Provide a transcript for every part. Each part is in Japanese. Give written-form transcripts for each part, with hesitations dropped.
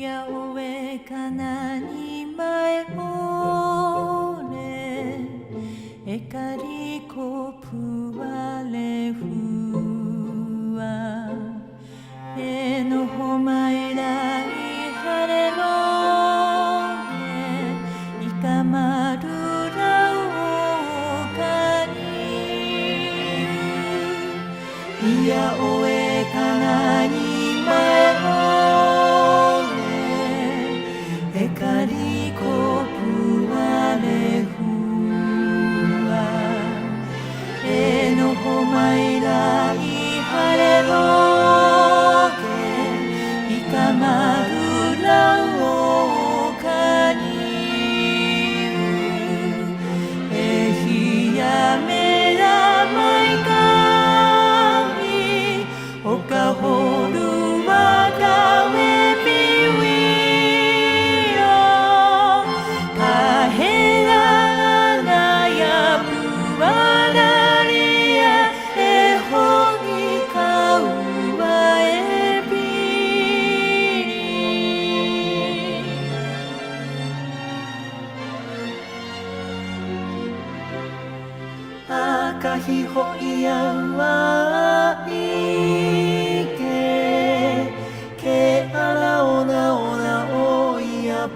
やおえかなにまえおれえかりこぷわれふわえのほまえらいはれろげいかまるらおかにいやおえかなにまえおれえかりこぷわれふわえのほまいらいはれろげいかまるらおかにえひやめらまいかみおかほるわかめびウィよかへらなやぶわらりやえほにかうわえびあかひほいやわいけあらおなおなおいやぶ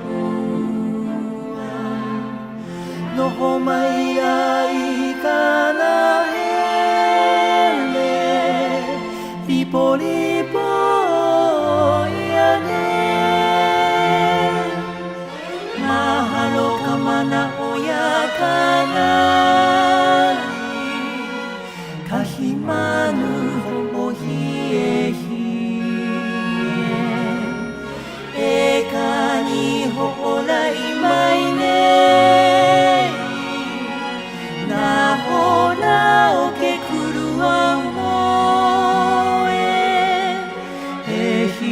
わのほまいやいかなへれリポリポやねまはろかまなおやかなりかひまぬほおひえひえかにほらいまいねなほらおけくるわもええひ